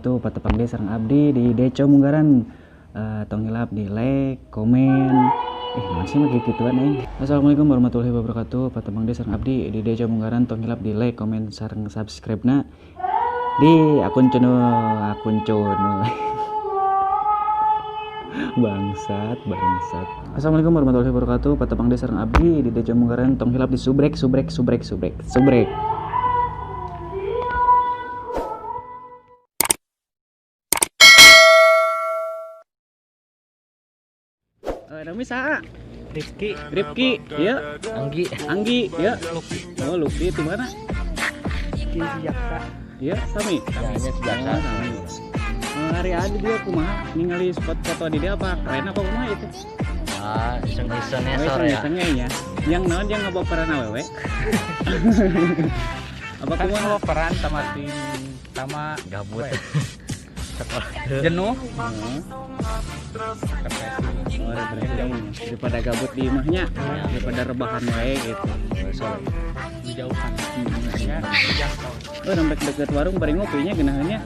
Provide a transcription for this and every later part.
wabarakatuh. Patepang deh sareng abdi di Deco Munggaran. Tong hilap di like, komen. Masih mah gituan aing. Assalamualaikum warahmatullahi wabarakatuh. Patepang deh sareng abdi di Deco Munggaran. Tong hilap di like, komen sareng subscribe-na di akun channel. bangsat. Assalamualaikum warahmatullahi wabarakatuh. Patepang deh sareng abdi di Deco Munggaran. Tong hilap di subrek. Namanya sa Rifki, ya. Anggi, ya. Oh, Lucky itu mana? Jaksa. Ya, Sami. Jaksa. Hari ada dia kumaha ningali spot foto di dia apa keren apa kumaha itu? Iseng-isengnya sore ya. Iseng-isengnya ya. Yang naon yang ngabaperan awewe? Apa Kan kumaha? peran sama tim sama gabut jenuh. Daripada gabut di imahnya, daripada rebahan wae gitu. Dijauhkan. Ya. Oh, nembek deket warung bari ngopinya geunaheunnya.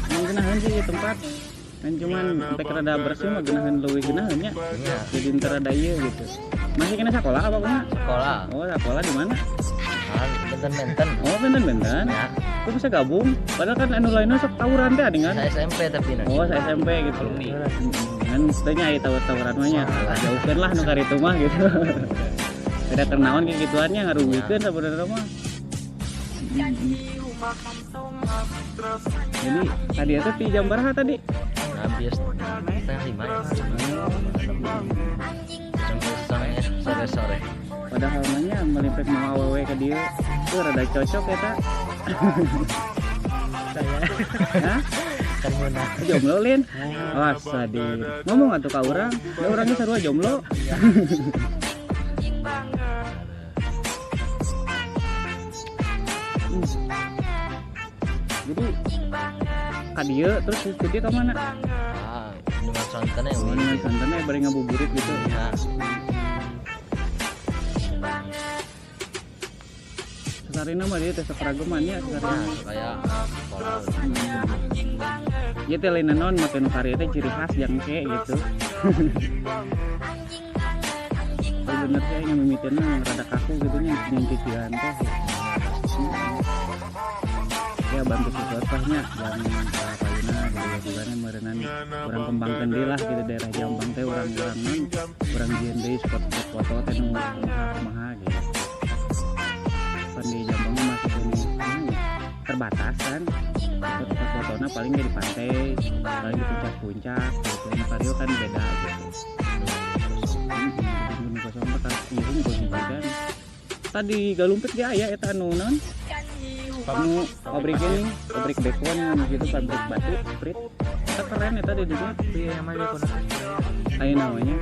Geunaheun sih tempat. Kan cuman sampai rada bersih mah geunaheun leuwih geunaheunnya. Jadi entar rada ieu gitu. Masih kena sekolah apa kumaha? sekolah Oh, sekolah di mana? benten Oh, benten. ya. Kok bisa gabung? Padahal kan anu lainnya sok tawuran teh adingan. Saya SMP tapi nanti Oh, saya SMP gitu. Kan setanya aya tawur-tawuran mah nya. Jauhkeun lah nu karitu mah gitu. Beda kenaon ge gituannya ngarugikeun sabenerna mah. Jadi tadi itu di jam berapa tadi? habis setengah 5 ya. Iseng-iseng sore Padahal mah melimpek mau awewe ke dia. Tuh rada cocok ya tak? Saya Hah? kan munah Jomblo Lin? Wah sadin. Ngomong atuh ka urang. Da urangnya sarua jomblo. Jadi ka dieu terus ke dia ka mana? dengan santan ya Dengan santannya bari ngabuburit gitu. ya. Sakarina mah dia teh sakaragemannya sakarina. Kayak sekolah Ya teh lain naon make nu karya teh ciri khas jangke gitu. Oh bener sih aing mimiteuna rada kaku gitu nya nyingkikian teh. Ya bantu siswa-siswanya yang kayuna gitu ya meureunnan urang kembangkeun deui lah gitu daerah Jombang teh urang-urang non urang jieun deui spot-spot foto teh nu kumaha gitu. Pan di Jombang masih ini terbatas kan. Spot fotona paling di pantai, paling di puncak-puncak gitu. Nah, Karyo kan beda gitu. Gunung kosong bekas iring gosigan. Tadi galumpit ge aya eta anu naon? Kamu pabrik ini, pabrik bekon anu gitu, pabrik batu, sprit. Eta keren eta di dieu. iya namanya koneksi. Aya namanya.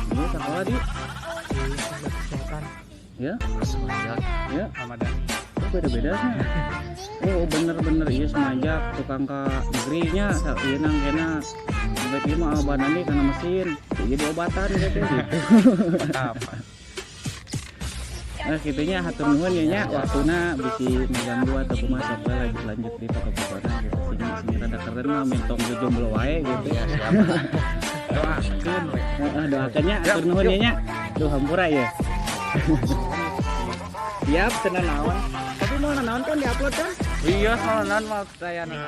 Ini sekolah di Kesehatan ya, semenjak ya. Ramadan. Oh, beda-beda sih. Oh bener iya semajak tukang ka negerinya ieu nang kena baik ieu mah abanani kana mesin jadi obatan gitu. Apa? Nah kitunya hatur nuhun ya nya waktuna bisi ngaganggu atau kumaha sok lanjut di foto-fotona gitu sing rada keren mah mentong jomblo wae gitu. ya siapa Doakeun we. Doakeun nya hatur nuhun ya nya. Duh hampura ya. Siap tenan naon. Tapi mau naon kan diupload kan? Iya soalnya mau saya nih.